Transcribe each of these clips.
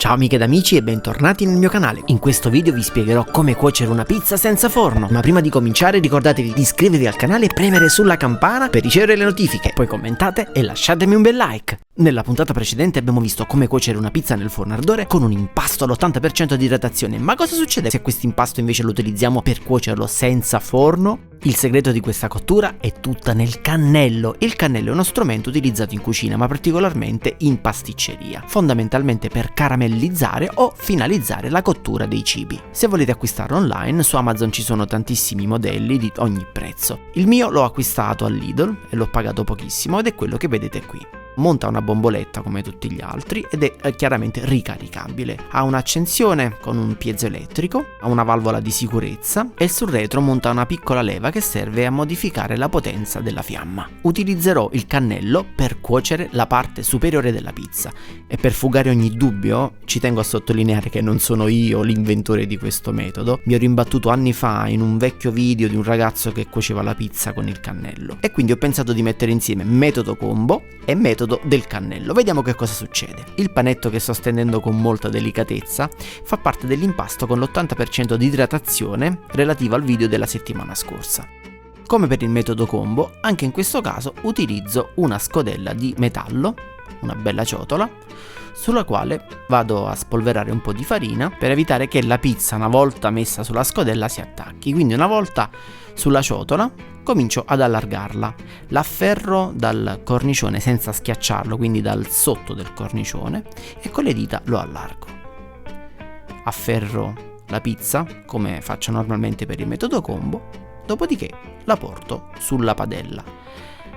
Ciao amiche ed amici e bentornati nel mio canale. In questo video vi spiegherò come cuocere una pizza senza forno. Ma prima di cominciare ricordatevi di iscrivervi al canale e premere sulla campana per ricevere le notifiche. Poi commentate e lasciatemi un bel like. Nella puntata precedente abbiamo visto come cuocere una pizza nel forno ardore con un impasto all'80% di idratazione. Ma cosa succede se questo impasto invece lo utilizziamo per cuocerlo senza forno? Il segreto di questa cottura è tutta nel cannello. Il cannello è uno strumento utilizzato in cucina, ma particolarmente in pasticceria, fondamentalmente per caramellizzare o finalizzare la cottura dei cibi. Se volete acquistarlo online, su Amazon ci sono tantissimi modelli di ogni prezzo. Il mio l'ho acquistato al Lidl e l'ho pagato pochissimo ed è quello che vedete qui. Monta una bomboletta come tutti gli altri ed è chiaramente ricaricabile. Ha un'accensione con un piezoelettrico, ha una valvola di sicurezza e sul retro monta una piccola leva che serve a modificare la potenza della fiamma. Utilizzerò il cannello per cuocere la parte superiore della pizza e per fugare ogni dubbio ci tengo a sottolineare che non sono io l'inventore di questo metodo. Mi ho rimbattuto anni fa in un vecchio video di un ragazzo che cuoceva la pizza con il cannello e quindi ho pensato di mettere insieme metodo combo e metodo del cannello. Vediamo che cosa succede. Il panetto che sto stendendo con molta delicatezza fa parte dell'impasto con l'80% di idratazione relativo al video della settimana scorsa. Come per il metodo combo, anche in questo caso utilizzo una scodella di metallo, una bella ciotola, sulla quale vado a spolverare un po' di farina per evitare che la pizza, una volta messa sulla scodella, si attacchi. Quindi una volta sulla ciotola comincio ad allargarla, l'afferro dal cornicione senza schiacciarlo, quindi dal sotto del cornicione, e con le dita lo allargo. Afferro la pizza come faccio normalmente per il metodo combo, dopodiché la porto sulla padella.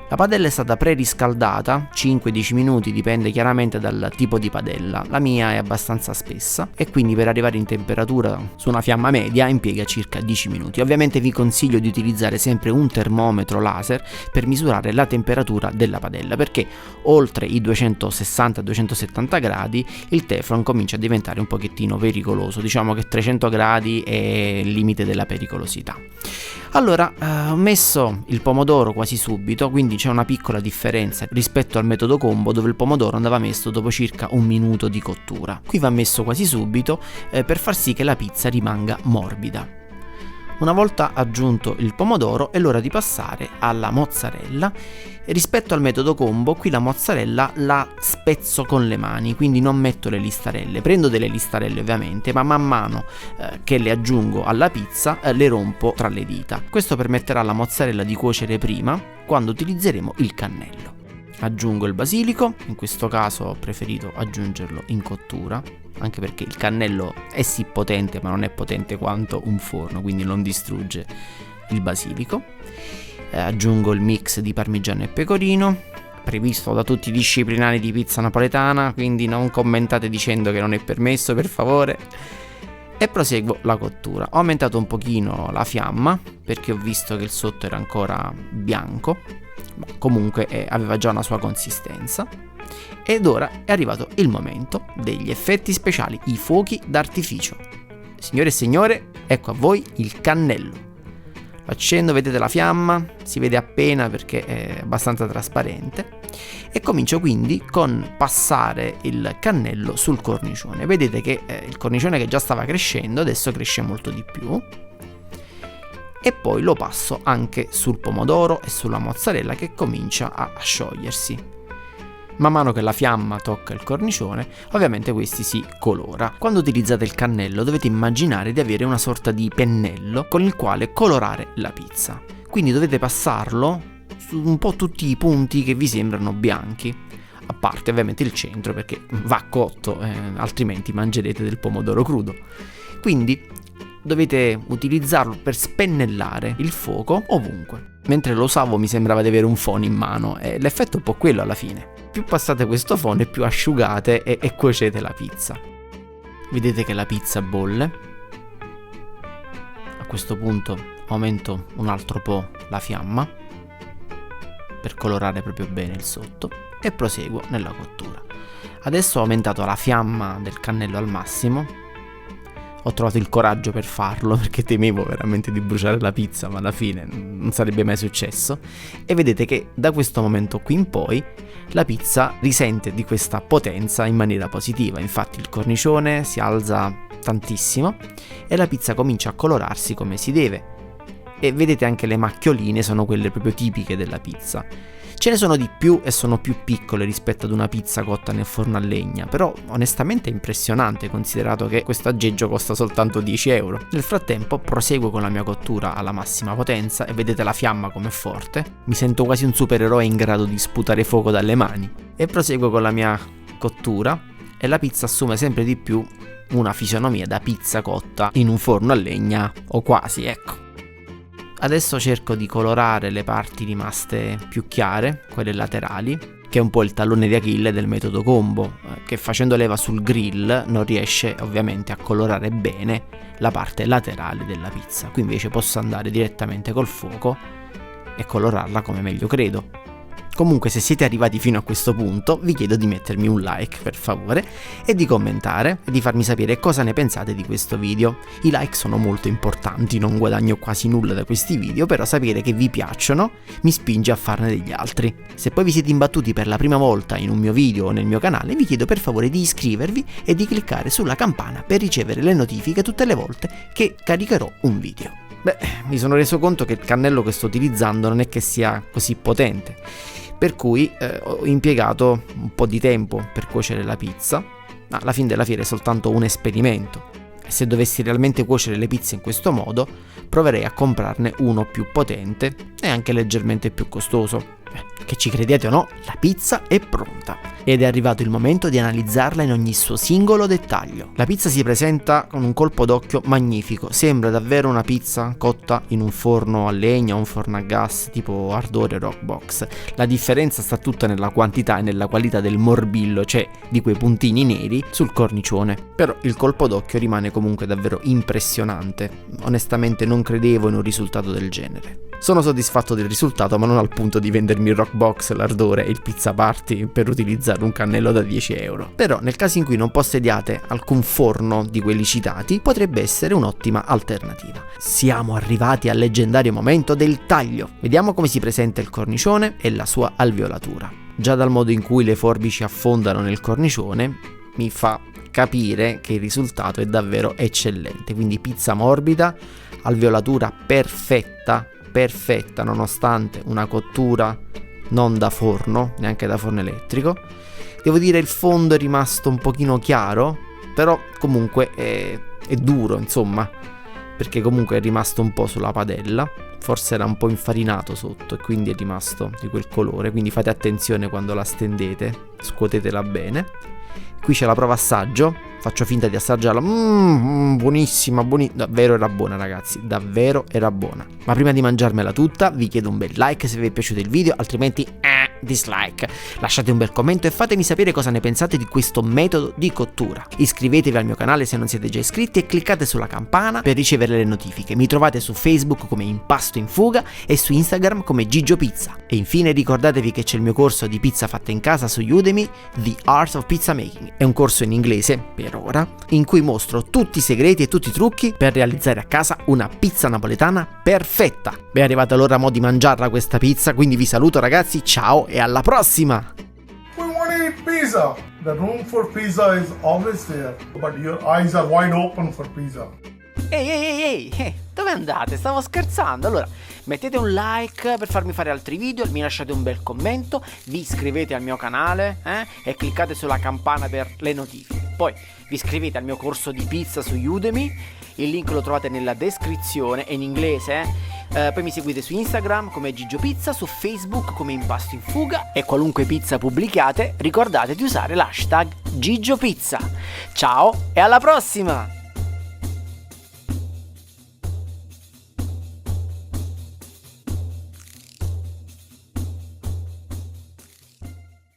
La padella è stata preriscaldata 5-10 minuti, dipende chiaramente dal tipo di padella. La mia è abbastanza spessa e quindi per arrivare in temperatura su una fiamma media impiega circa 10 minuti. Ovviamente vi consiglio di utilizzare sempre un termometro laser per misurare la temperatura della padella, perché oltre i 260-270 gradi il teflon comincia a diventare un pochettino pericoloso. Diciamo che 300 gradi è il limite della pericolosità. Allora, ho messo il pomodoro quasi subito, quindi c'è una piccola differenza rispetto al metodo combo dove il pomodoro andava messo dopo circa un minuto di cottura. Qui va messo quasi subito per far sì che la pizza rimanga morbida. Una volta aggiunto il pomodoro è l'ora di passare alla mozzarella. Rispetto al metodo combo, qui la mozzarella la spezzo con le mani, quindi non metto le listarelle. Prendo delle listarelle ovviamente, ma man mano che le aggiungo alla pizza le rompo tra le dita. Questo permetterà alla mozzarella di cuocere prima quando utilizzeremo il cannello. Aggiungo il basilico, in questo caso ho preferito aggiungerlo in cottura, anche perché il cannello è sì potente ma non è potente quanto un forno, quindi non distrugge il basilico. Aggiungo il mix di parmigiano e pecorino, previsto da tutti i disciplinari di pizza napoletana, quindi non commentate dicendo che non è permesso, per favore. E proseguo la cottura. Ho aumentato un pochino la fiamma perché ho visto che il sotto era ancora bianco, ma comunque aveva già una sua consistenza. Ed ora è arrivato il momento degli effetti speciali, i fuochi d'artificio. Signore e signore, ecco a voi il cannello. Lo accendo, vedete la fiamma, si vede appena perché è abbastanza trasparente. E comincio quindi con passare il cannello sul cornicione. Vedete che il cornicione che già stava crescendo adesso cresce molto di più. E poi lo passo anche sul pomodoro e sulla mozzarella che comincia a sciogliersi. Man mano che la fiamma tocca il cornicione, ovviamente questi si colora. Quando utilizzate il cannello dovete immaginare di avere una sorta di pennello con il quale colorare la pizza. Quindi dovete passarlo su un po' tutti i punti che vi sembrano bianchi, a parte ovviamente il centro perché va cotto, altrimenti mangerete del pomodoro crudo. Quindi dovete utilizzarlo per spennellare il fuoco ovunque. Mentre lo usavo mi sembrava di avere un phon in mano e l'effetto è un po' quello alla fine. Più passate questo phon e più asciugate e cuocete la pizza. Vedete che la pizza bolle. A questo punto aumento un altro po' la fiamma per colorare proprio bene il sotto e proseguo nella cottura. Adesso ho aumentato la fiamma del cannello al massimo. ho trovato il coraggio per farlo, perché temevo veramente di bruciare la pizza, ma alla fine non sarebbe mai successo. E vedete che da questo momento qui in poi la pizza risente di questa potenza in maniera positiva. Infatti il cornicione si alza tantissimo e la pizza comincia a colorarsi come si deve. E vedete anche le macchioline sono quelle proprio tipiche della pizza. Ce ne sono di più e sono più piccole rispetto ad una pizza cotta nel forno a legna, però onestamente è impressionante considerato che questo aggeggio costa soltanto 10 euro. Nel frattempo proseguo con la mia cottura alla massima potenza e vedete la fiamma com'è forte. Mi sento quasi un supereroe in grado di sputare fuoco dalle mani. E proseguo con la mia cottura e la pizza assume sempre di più una fisionomia da pizza cotta in un forno a legna, o quasi, ecco. Adesso cerco di colorare le parti rimaste più chiare, quelle laterali, che è un po' il tallone di Achille del metodo combo, che facendo leva sul grill non riesce ovviamente a colorare bene la parte laterale della pizza. Qui invece posso andare direttamente col fuoco e colorarla come meglio credo. Comunque, se siete arrivati fino a questo punto, vi chiedo di mettermi un like per favore e di commentare e di farmi sapere cosa ne pensate di questo video. I like sono molto importanti, non guadagno quasi nulla da questi video, però sapere che vi piacciono mi spinge a farne degli altri. Se poi vi siete imbattuti per la prima volta in un mio video o nel mio canale, vi chiedo per favore di iscrivervi e di cliccare sulla campana per ricevere le notifiche tutte le volte che caricherò un video. Beh, mi sono reso conto che il cannello che sto utilizzando non è che sia così potente, per cui ho impiegato un po' di tempo per cuocere la pizza. Alla fine della fiera è soltanto un esperimento e se dovessi realmente cuocere le pizze in questo modo proverei a comprarne uno più potente e anche leggermente più costoso. Che ci crediate o no, la pizza è pronta ed è arrivato il momento di analizzarla in ogni suo singolo dettaglio. La pizza si presenta con un colpo d'occhio magnifico, sembra davvero una pizza cotta in un forno a legna o un forno a gas tipo Ardore Rockbox. La differenza sta tutta nella quantità e nella qualità del morbillo, cioè di quei puntini neri sul cornicione. Però il colpo d'occhio rimane comunque davvero impressionante. Onestamente non credevo in un risultato del genere. Sono soddisfatto del risultato, ma non al punto di vendermi il Rockbox, l'Ardore e il Pizza Party per utilizzare un cannello da 10 euro. Però nel caso in cui non possediate alcun forno di quelli citati, potrebbe essere un'ottima alternativa. Siamo arrivati al leggendario momento del taglio. Vediamo come si presenta il cornicione e la sua alveolatura. Già dal modo in cui le forbici affondano nel cornicione mi fa capire che il risultato è davvero eccellente. Quindi pizza morbida, alveolatura perfetta nonostante una cottura non da forno, neanche da forno elettrico. Devo dire il fondo è rimasto un pochino chiaro, però comunque è duro, insomma, perché comunque è rimasto un po' sulla padella, forse era un po' infarinato sotto e quindi è rimasto di quel colore, quindi fate attenzione quando la stendete, scuotetela bene. Qui c'è la prova assaggio, faccio finta di assaggiarla. Buonissima, davvero era buona ragazzi, davvero era buona. Ma prima di mangiarmela tutta vi chiedo un bel like se vi è piaciuto il video, altrimenti dislike. Lasciate un bel commento e fatemi sapere cosa ne pensate di questo metodo di cottura. Iscrivetevi al mio canale se non siete già iscritti e cliccate sulla campana per ricevere le notifiche. Mi trovate su Facebook come Impasto in Fuga e su Instagram come Gigio Pizza. E infine ricordatevi che c'è il mio corso di pizza fatta in casa su Udemy, The Art of Pizza Making. È un corso in inglese, per ora, in cui mostro tutti i segreti e tutti i trucchi per realizzare a casa una pizza napoletana perfetta. È arrivata l'ora mo di mangiarla questa pizza, quindi vi saluto ragazzi, ciao e alla prossima! We want to eat pizza. The room for pizza is always there, but your eyes are wide open for pizza. Ehi, dove andate? Stavo scherzando. Allora, mettete un like per farmi fare altri video, mi lasciate un bel commento, vi iscrivete al mio canale e cliccate sulla campana per le notifiche. Poi vi iscrivete al mio corso di pizza su Udemy, il link lo trovate nella descrizione, è in inglese. Poi mi seguite su Instagram come Gigio Pizza, su Facebook come Impasto in Fuga e qualunque pizza pubblichiate ricordate di usare l'hashtag Gigio Pizza. Ciao e alla prossima!